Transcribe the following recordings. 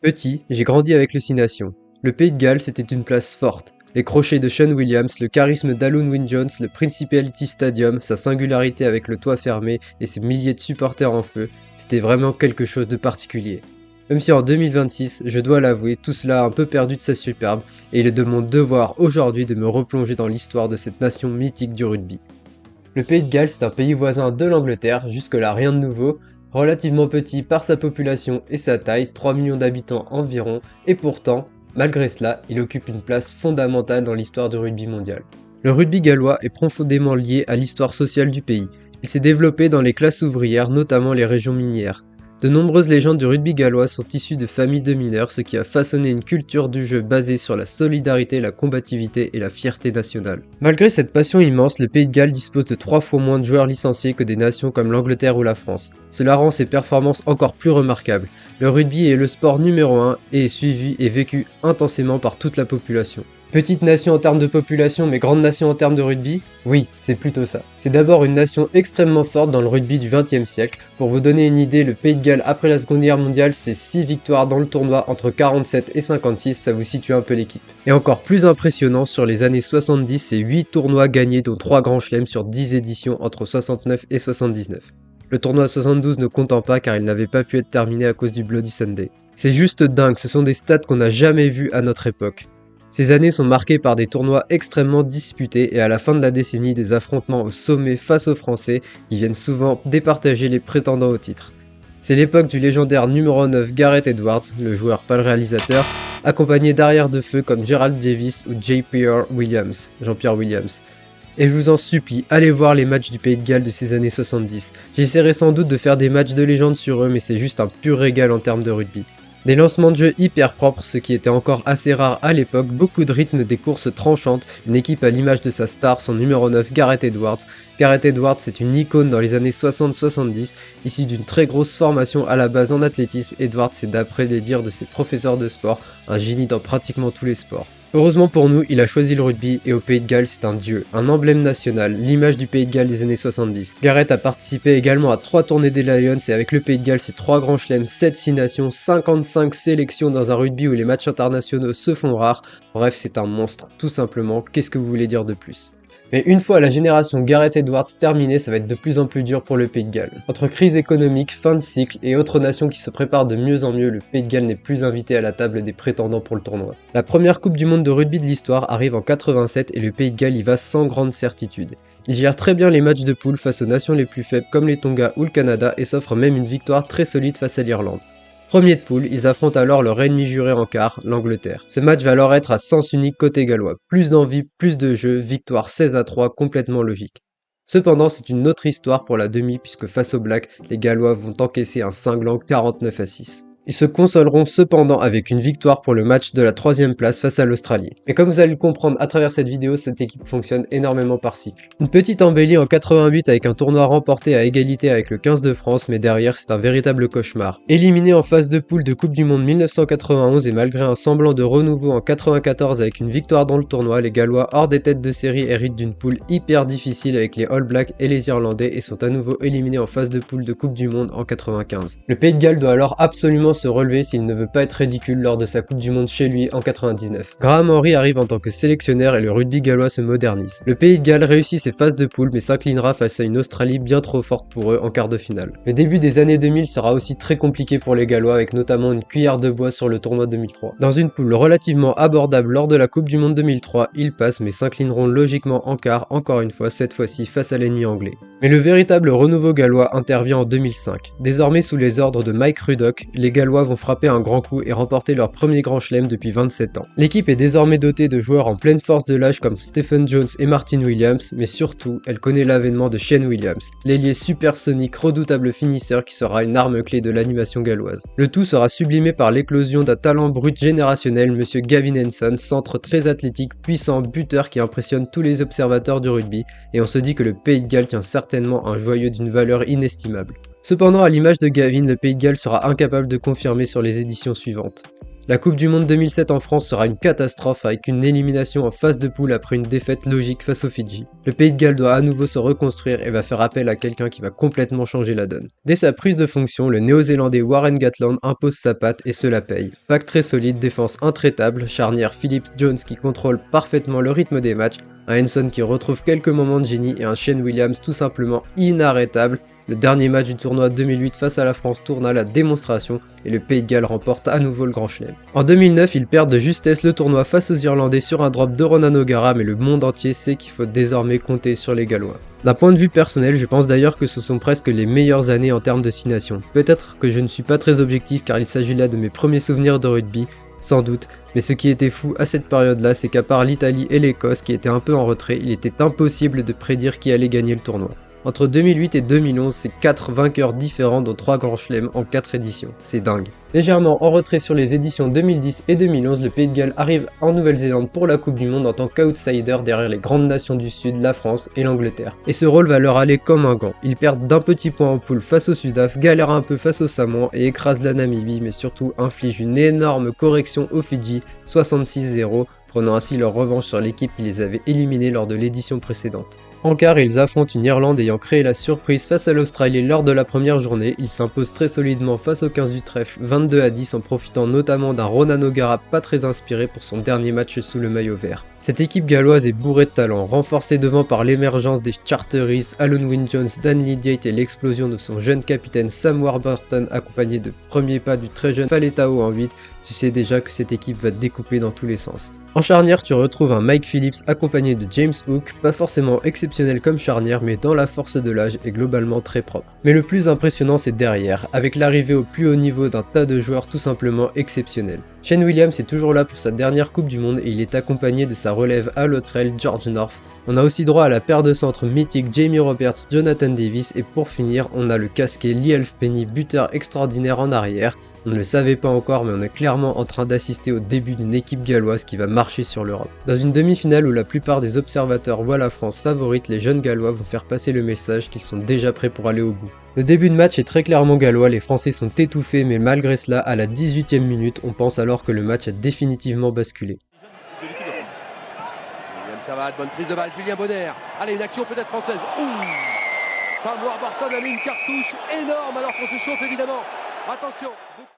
Petit, j'ai grandi avec le Six Nations. Le Pays de Galles, c'était une place forte. Les crochets de Sean Williams, le charisme d'Alun Wyn-Jones, le Principality Stadium, sa singularité avec le toit fermé et ses milliers de supporters en feu, c'était vraiment quelque chose de particulier. Même si en 2026, je dois l'avouer, tout cela a un peu perdu de sa superbe, et il est de mon devoir aujourd'hui de me replonger dans l'histoire de cette nation mythique du rugby. Le Pays de Galles, c'est un pays voisin de l'Angleterre, jusque-là rien de nouveau, relativement petit par sa population et sa taille, 3 millions d'habitants environ, et pourtant, malgré cela, il occupe une place fondamentale dans l'histoire du rugby mondial. Le rugby gallois est profondément lié à l'histoire sociale du pays. Il s'est développé dans les classes ouvrières, notamment les régions minières. De nombreuses légendes du rugby gallois sont issues de familles de mineurs, ce qui a façonné une culture du jeu basée sur la solidarité, la combativité et la fierté nationale. Malgré cette passion immense, le Pays de Galles dispose de 3 fois moins de joueurs licenciés que des nations comme l'Angleterre ou la France. Cela rend ses performances encore plus remarquables. Le rugby est le sport numéro 1 et est suivi et vécu intensément par toute la population. Petite nation en termes de population, mais grande nation en termes de rugby? Oui, c'est plutôt ça. C'est d'abord une nation extrêmement forte dans le rugby du XXe siècle. Pour vous donner une idée, le Pays de Galles après la Seconde Guerre mondiale, c'est 6 victoires dans le tournoi entre 47 et 56, ça vous situe un peu l'équipe. Et encore plus impressionnant, sur les années 70, c'est 8 tournois gagnés dont 3 grands chelems sur 10 éditions entre 69 et 79. Le tournoi 72 ne comptant pas car il n'avait pas pu être terminé à cause du Bloody Sunday. C'est juste dingue, ce sont des stats qu'on n'a jamais vus à notre époque. Ces années sont marquées par des tournois extrêmement disputés et à la fin de la décennie des affrontements au sommet face aux Français qui viennent souvent départager les prétendants au titre. C'est l'époque du légendaire numéro 9 Gareth Edwards, le joueur pas le réalisateur, accompagné d'arrières de feu comme Gerald Davis ou Jean-Pierre Williams. Et je vous en supplie, allez voir les matchs du Pays de Galles de ces années 70. J'essaierai sans doute de faire des matchs de légende sur eux, mais c'est juste un pur régal en termes de rugby. Des lancements de jeu hyper propres, ce qui était encore assez rare à l'époque, beaucoup de rythme, des courses tranchantes, une équipe à l'image de sa star, son numéro 9, Gareth Edwards. Gareth Edwards, c'est une icône dans les années 60-70, issu d'une très grosse formation à la base en athlétisme. Edwards, c'est d'après les dires de ses professeurs de sport, un génie dans pratiquement tous les sports. Heureusement pour nous, il a choisi le rugby et au Pays de Galles, c'est un dieu, un emblème national, l'image du Pays de Galles des années 70. Gareth a participé également à 3 tournées des Lions et avec le Pays de Galles, c'est 3 grands chelems, 7 6 nations, 55 sélections dans un rugby où les matchs internationaux se font rares. Bref, c'est un monstre, tout simplement. Qu'est-ce que vous voulez dire de plus ? Mais une fois la génération Gareth Edwards terminée, ça va être de plus en plus dur pour le Pays de Galles. Entre crise économique, fin de cycle et autres nations qui se préparent de mieux en mieux, le Pays de Galles n'est plus invité à la table des prétendants pour le tournoi. La première Coupe du Monde de rugby de l'histoire arrive en 87 et le Pays de Galles y va sans grande certitude. Il gère très bien les matchs de poule face aux nations les plus faibles comme les Tonga ou le Canada et s'offre même une victoire très solide face à l'Irlande. Premier de poule, ils affrontent alors leur ennemi juré en quart, l'Angleterre. Ce match va alors être à sens unique côté gallois. Plus d'envie, plus de jeu, victoire 16-3, complètement logique. Cependant, c'est une autre histoire pour la demi puisque face aux Blacks, les Gallois vont encaisser un cinglant 49-6. Ils se consoleront cependant avec une victoire pour le match de la 3ème place face à l'Australie. Mais comme vous allez le comprendre à travers cette vidéo, cette équipe fonctionne énormément par cycle. Une petite embellie en 88 avec un tournoi remporté à égalité avec le 15 de France, mais derrière c'est un véritable cauchemar. Éliminé en phase de poule de Coupe du Monde 1991 et malgré un semblant de renouveau en 94 avec une victoire dans le tournoi, les Gallois hors des têtes de série héritent d'une poule hyper difficile avec les All Blacks et les Irlandais et sont à nouveau éliminés en phase de poule de Coupe du Monde en 95. Le Pays de Galles doit alors absolument se relever s'il ne veut pas être ridicule lors de sa Coupe du Monde chez lui en 99. Graham Henry arrive en tant que sélectionneur et le rugby gallois se modernise. Le Pays de Galles réussit ses phases de poule mais s'inclinera face à une Australie bien trop forte pour eux en quart de finale. Le début des années 2000 sera aussi très compliqué pour les Gallois avec notamment une cuillère de bois sur le tournoi 2003. Dans une poule relativement abordable lors de la Coupe du Monde 2003, ils passent mais s'inclineront logiquement en quart encore une fois, cette fois-ci face à l'ennemi anglais. Mais le véritable renouveau gallois intervient en 2005. Désormais sous les ordres de Mike Rudock, les Gallois vont frapper un grand coup et remporter leur premier grand chelem depuis 27 ans. L'équipe est désormais dotée de joueurs en pleine force de l'âge comme Stephen Jones et Martin Williams, mais surtout, elle connaît l'avènement de Shane Williams, l'ailier supersonique, redoutable finisseur qui sera une arme clé de l'animation galloise. Le tout sera sublimé par l'éclosion d'un talent brut générationnel, monsieur Gavin Henson, centre très athlétique, puissant, buteur qui impressionne tous les observateurs du rugby, et on se dit que le Pays de Galles tient certainement un joyau d'une valeur inestimable. Cependant, à l'image de Gavin, le Pays de Galles sera incapable de confirmer sur les éditions suivantes. La Coupe du Monde 2007 en France sera une catastrophe avec une élimination en phase de poule après une défaite logique face aux Fidji. Le Pays de Galles doit à nouveau se reconstruire et va faire appel à quelqu'un qui va complètement changer la donne. Dès sa prise de fonction, le néo-zélandais Warren Gatland impose sa patte et cela paye. Pack très solide, défense intraitable, charnière Phillips-Jones qui contrôle parfaitement le rythme des matchs, un Henson qui retrouve quelques moments de génie et un Shane Williams tout simplement inarrêtable. Le dernier match du tournoi 2008 face à la France tourne à la démonstration et le Pays de Galles remporte à nouveau le Grand Chelem. En 2009, ils perdent de justesse le tournoi face aux Irlandais sur un drop de Ronan O'Gara, mais le monde entier sait qu'il faut désormais compter sur les Gallois. D'un point de vue personnel, je pense d'ailleurs que ce sont presque les meilleures années en termes de 6 nations. Peut-être que je ne suis pas très objectif car il s'agit là de mes premiers souvenirs de rugby, sans doute, mais ce qui était fou à cette période-là, c'est qu'à part l'Italie et l'Écosse qui étaient un peu en retrait, il était impossible de prédire qui allait gagner le tournoi. Entre 2008 et 2011, c'est 4 vainqueurs différents dont 3 grands chelems en 4 éditions, c'est dingue. Légèrement en retrait sur les éditions 2010 et 2011, le Pays de Galles arrive en Nouvelle-Zélande pour la Coupe du Monde en tant qu'outsider derrière les grandes nations du Sud, la France et l'Angleterre. Et ce rôle va leur aller comme un gant. Ils perdent d'un petit point en poule face au Sudaf, galèrent un peu face au Samoa et écrasent la Namibie, mais surtout infligent une énorme correction aux Fidji, 66-0, prenant ainsi leur revanche sur l'équipe qui les avait éliminés lors de l'édition précédente. En quart, ils affrontent une Irlande ayant créé la surprise face à l'Australie lors de la première journée. Ils s'imposent très solidement face aux 15 du trèfle, 22-10, en profitant notamment d'un Ronan O'Gara pas très inspiré pour son dernier match sous le maillot vert. Cette équipe galloise est bourrée de talent, renforcée devant par l'émergence des Charteris, Alun Wyn-Jones, Dan Lydiate et l'explosion de son jeune capitaine Sam Warburton accompagné de premiers pas du très jeune Faletau en 8. Tu sais déjà que cette équipe va te découper dans tous les sens. En charnière, tu retrouves un Mike Phillips accompagné de James Hook, pas forcément exceptionnel comme charnière, mais dans la force de l'âge et globalement très propre. Mais le plus impressionnant, c'est derrière, avec l'arrivée au plus haut niveau d'un tas de joueurs tout simplement exceptionnels. Shane Williams est toujours là pour sa dernière Coupe du Monde et il est accompagné de sa relève à l'autre George North. On a aussi droit à la paire de centres mythiques Jamie Roberts, Jonathan Davis et pour finir, on a le casqué Lee Elfpenny, buteur extraordinaire en arrière. On ne le savait pas encore, mais on est clairement en train d'assister au début d'une équipe galloise qui va marcher sur l'Europe. Dans une demi-finale où la plupart des observateurs voient la France favorite, les jeunes gallois vont faire passer le message qu'ils sont déjà prêts pour aller au bout. Le début de match est très clairement gallois, les Français sont étouffés, mais malgré cela, à la 18e minute, on pense alors que le match a définitivement basculé. Ça va, bonne prise de balle, Julien Bonner. Allez, une action peut-être française. Ouh, Sam Warburton a mis une cartouche énorme alors qu'on se chauffe évidemment. Attention.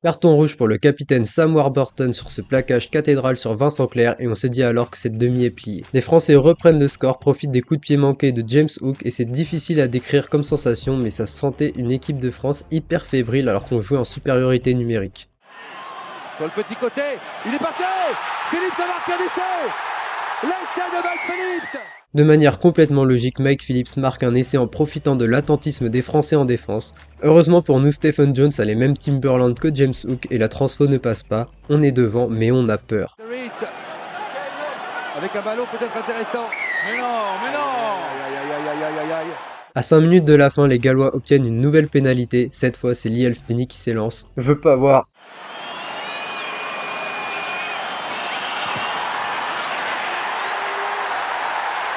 Carton rouge pour le capitaine Sam Warburton sur ce plaquage cathédral sur Vincent Clerc et on se dit alors que cette demi est pliée. Les Français reprennent le score, profitent des coups de pied manqués de James Hook et c'est difficile à décrire comme sensation mais ça sentait une équipe de France hyper fébrile alors qu'on jouait en supériorité numérique. Sur le petit côté, il est passé. Phillips a marqué un essai. L'essai de Mike Phillips. De manière complètement logique, Mike Phillips marque un essai en profitant de l'attentisme des Français en défense. Heureusement pour nous, Stephen Jones a les mêmes Timberland que James Hook et la transfo ne passe pas. On est devant, mais on a peur. Avec un ballon peut-être intéressant. Mais non. À 5 minutes de la fin, les Gallois obtiennent une nouvelle pénalité. Cette fois, c'est Lee Elfpenny qui s'élance. Je veux pas voir.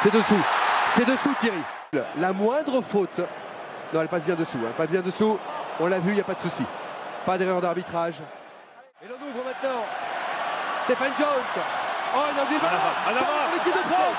C'est dessous Thierry. La moindre faute. Non, elle passe bien dessous. Pas bien dessous. On l'a vu, il n'y a pas de souci. Pas d'erreur d'arbitrage. Et l'on ouvre maintenant. Stephen Jones. Oh, il a oublié l'équipe de France.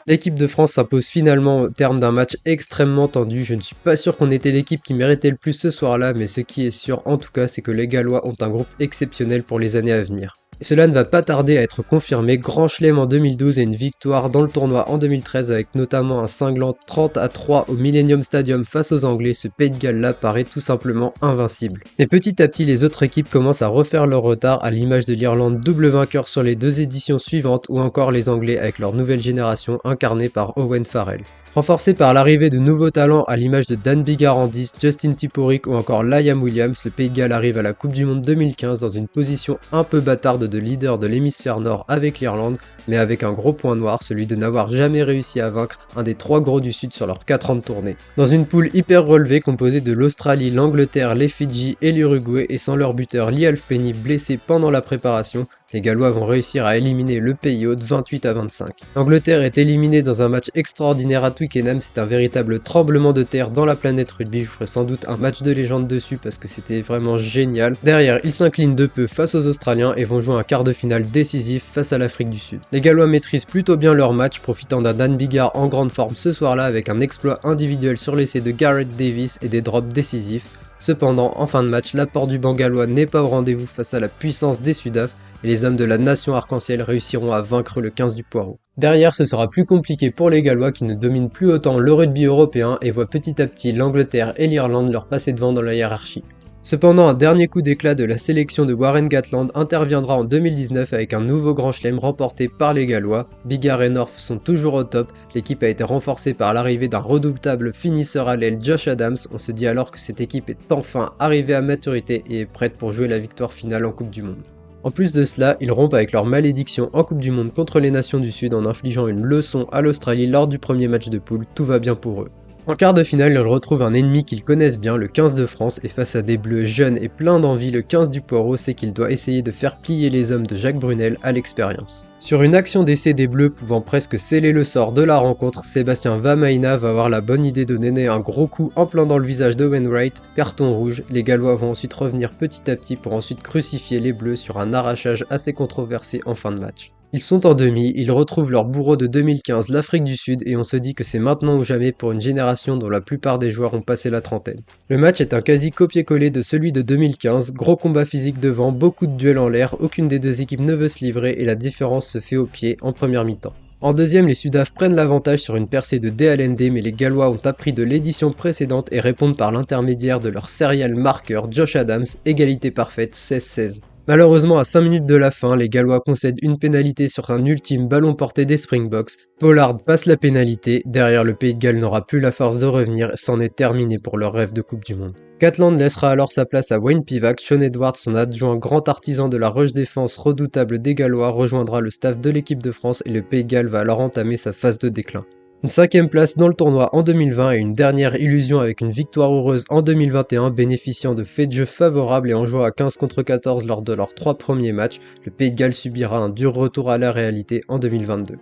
L'équipe de France s'impose finalement au terme d'un match extrêmement tendu. Je ne suis pas sûr qu'on était l'équipe qui méritait le plus ce soir-là, mais ce qui est sûr en tout cas, c'est que les Gallois ont un groupe exceptionnel pour les années à venir. Et cela ne va pas tarder à être confirmé, Grand Chelem en 2012 et une victoire dans le tournoi en 2013 avec notamment un cinglant 30-3 au Millennium Stadium face aux Anglais, ce Pays de Galles là paraît tout simplement invincible. Mais petit à petit les autres équipes commencent à refaire leur retard à l'image de l'Irlande double vainqueur sur les 2 éditions suivantes ou encore les Anglais avec leur nouvelle génération incarnée par Owen Farrell. Renforcé par l'arrivée de nouveaux talents à l'image de Dan Bigarandis, Justin Tipuric ou encore Liam Williams, le Pays de Galles arrive à la Coupe du Monde 2015 dans une position un peu bâtarde de leader de l'hémisphère nord avec l'Irlande, mais avec un gros point noir, celui de n'avoir jamais réussi à vaincre un des 3 gros du Sud sur leurs 4 ans de tournée. Dans une poule hyper relevée composée de l'Australie, l'Angleterre, les Fidji et l'Uruguay et sans leur buteur Lee Elfpenny blessé pendant la préparation, les Gallois vont réussir à éliminer le pays hôte 28-25. L'Angleterre est éliminée dans un match extraordinaire à tous Twickenham, c'est un véritable tremblement de terre dans la planète rugby. Je ferai sans doute un match de légende dessus parce que c'était vraiment génial. Derrière, ils s'inclinent de peu face aux Australiens et vont jouer un quart de finale décisif face à l'Afrique du Sud. Les Gallois maîtrisent plutôt bien leur match, profitant d'un Dan Biggar en grande forme ce soir-là avec un exploit individuel sur l'essai de Gareth Davis et des drops décisifs. Cependant, en fin de match, l'apport du banc gallois n'est pas au rendez-vous face à la puissance des Sudaf et les hommes de la nation arc-en-ciel réussiront à vaincre le 15 du Poireau. Derrière, ce sera plus compliqué pour les Gallois qui ne dominent plus autant le rugby européen et voient petit à petit l'Angleterre et l'Irlande leur passer devant dans la hiérarchie. Cependant, un dernier coup d'éclat de la sélection de Warren Gatland interviendra en 2019 avec un nouveau grand chelem remporté par les Gallois. Biggar et North sont toujours au top, l'équipe a été renforcée par l'arrivée d'un redoutable finisseur à l'aile Josh Adams, on se dit alors que cette équipe est enfin arrivée à maturité et est prête pour jouer la victoire finale en Coupe du Monde. En plus de cela, ils rompent avec leur malédiction en Coupe du Monde contre les nations du Sud en infligeant une leçon à l'Australie lors du premier match de poule, tout va bien pour eux. En quart de finale, ils retrouvent un ennemi qu'ils connaissent bien, le 15 de France, et face à des bleus jeunes et pleins d'envie, le 15 du Poireau sait qu'il doit essayer de faire plier les hommes de Jacques Brunel à l'expérience. Sur une action d'essai des bleus pouvant presque sceller le sort de la rencontre, Sébastien Vamaina va avoir la bonne idée de donner un gros coup en plein dans le visage de Wainwright, carton rouge, les Gallois vont ensuite revenir petit à petit pour ensuite crucifier les bleus sur un arrachage assez controversé en fin de match. Ils sont en demi, ils retrouvent leur bourreau de 2015, l'Afrique du Sud, et on se dit que c'est maintenant ou jamais pour une génération dont la plupart des joueurs ont passé la trentaine. Le match est un quasi copier-coller de celui de 2015, gros combat physique devant, beaucoup de duels en l'air, aucune des deux équipes ne veut se livrer et la différence se fait au pied en première mi-temps. En deuxième, les Sudaf prennent l'avantage sur une percée de DLND, mais les Gallois ont appris de l'édition précédente et répondent par l'intermédiaire de leur serial marqueur Josh Adams, égalité parfaite 16-16. Malheureusement, à 5 minutes de la fin, les Gallois concèdent une pénalité sur un ultime ballon porté des Springboks. Pollard passe la pénalité, derrière le Pays de Galles n'aura plus la force de revenir, c'en est terminé pour leur rêve de Coupe du Monde. Gatland laissera alors sa place à Wayne Pivac, Sean Edwards, son adjoint grand artisan de la rush défense redoutable des Gallois, rejoindra le staff de l'équipe de France et le Pays de Galles va alors entamer sa phase de déclin. Une 5e place dans le tournoi en 2020 et une dernière illusion avec une victoire heureuse en 2021 bénéficiant de faits de jeu favorables et en jouant à 15 contre 14 lors de leurs 3 premiers matchs, le Pays de Galles subira un dur retour à la réalité en 2022.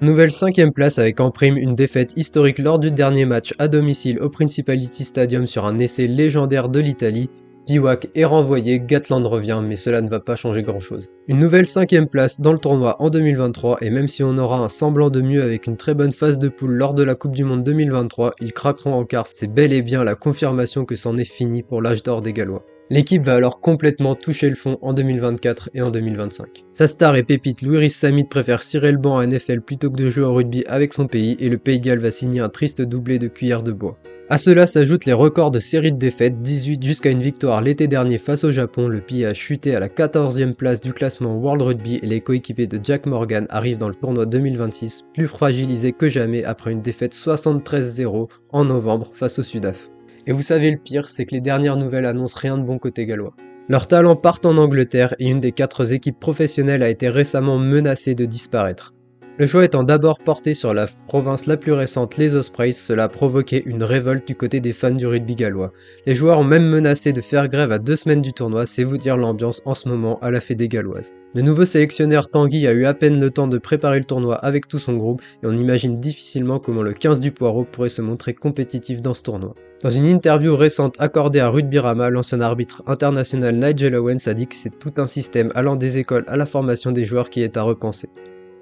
Nouvelle 5e place avec en prime une défaite historique lors du dernier match à domicile au Principality Stadium sur un essai légendaire de l'Italie. Pivac est renvoyé, Gatland revient, mais cela ne va pas changer grand chose. Une nouvelle 5e place dans le tournoi en 2023, et même si on aura un semblant de mieux avec une très bonne phase de poule lors de la Coupe du Monde 2023, ils craqueront en quart, c'est bel et bien la confirmation que c'en est fini pour l'âge d'or des Gallois. L'équipe va alors complètement toucher le fond en 2024 et en 2025. Sa star et pépite Louis Rees-Zammit préfère cirer le banc à NFL plutôt que de jouer au rugby avec son pays et le Pays de Galles va signer un triste doublé de cuillère de bois. A cela s'ajoutent les records de série de défaites, 18 jusqu'à une victoire l'été dernier face au Japon, le pays a chuté à la 14e place du classement World Rugby et les coéquipiers de Jack Morgan arrivent dans le tournoi 2026 plus fragilisés que jamais après une défaite 73-0 en novembre face au Sudaf. Et vous savez le pire, c'est que les dernières nouvelles annoncent rien de bon côté gallois. Leurs talents partent en Angleterre et une des 4 équipes professionnelles a été récemment menacée de disparaître. Le choix étant d'abord porté sur la province la plus récente, les Ospreys, cela a provoqué une révolte du côté des fans du rugby gallois. Les joueurs ont même menacé de faire grève à 2 semaines du tournoi, c'est vous dire l'ambiance en ce moment à la Fédé galloise. Le nouveau sélectionneur Tanguy a eu à peine le temps de préparer le tournoi avec tout son groupe et on imagine difficilement comment le 15 du Poireau pourrait se montrer compétitif dans ce tournoi. Dans une interview récente accordée à Rugby Rama, l'ancien arbitre international Nigel Owens a dit que c'est tout un système allant des écoles à la formation des joueurs qui est à repenser.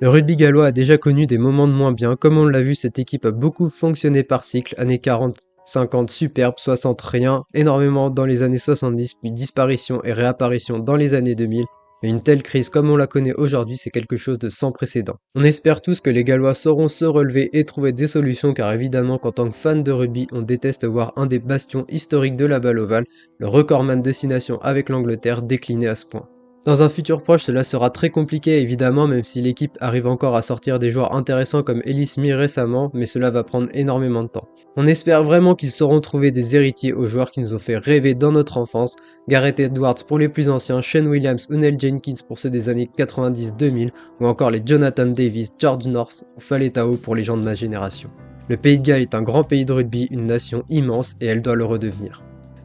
Le rugby gallois a déjà connu des moments de moins bien, comme on l'a vu, cette équipe a beaucoup fonctionné par cycle, années 40, 50 superbe, 60 rien, énormément dans les années 70, puis disparition et réapparition dans les années 2000, mais une telle crise comme on la connaît aujourd'hui, c'est quelque chose de sans précédent. On espère tous que les Gallois sauront se relever et trouver des solutions, car évidemment qu'en tant que fan de rugby, on déteste voir un des bastions historiques de la balle ovale, le recordman de 6 nations avec l'Angleterre, décliner à ce point. Dans un futur proche, cela sera très compliqué évidemment, même si l'équipe arrive encore à sortir des joueurs intéressants comme Ellis Smith récemment, mais cela va prendre énormément de temps. On espère vraiment qu'ils sauront trouver des héritiers aux joueurs qui nous ont fait rêver dans notre enfance, Gareth Edwards pour les plus anciens, Shane Williams ou Neil Jenkins pour ceux des années 90-2000, ou encore les Jonathan Davis, George North ou Faletau pour les gens de ma génération. Le Pays de Galles est un grand pays de rugby, une nation immense et elle doit le redevenir.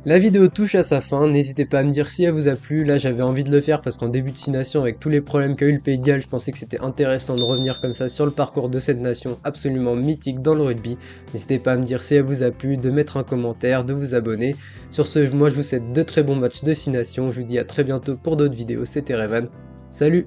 La vidéo touche à sa fin, n'hésitez pas à me dire si elle vous a plu. Là j'avais envie de le faire parce qu'en début de 6 nations, avec tous les problèmes qu'a eu le Pays de Galles, je pensais que c'était intéressant de revenir comme ça sur le parcours de cette nation absolument mythique dans le rugby. N'hésitez pas à me dire si elle vous a plu, de mettre un commentaire, de vous abonner. Sur ce, moi je vous souhaite de très bons matchs de 6 nations, je vous dis à très bientôt pour d'autres vidéos, c'était Revan, salut!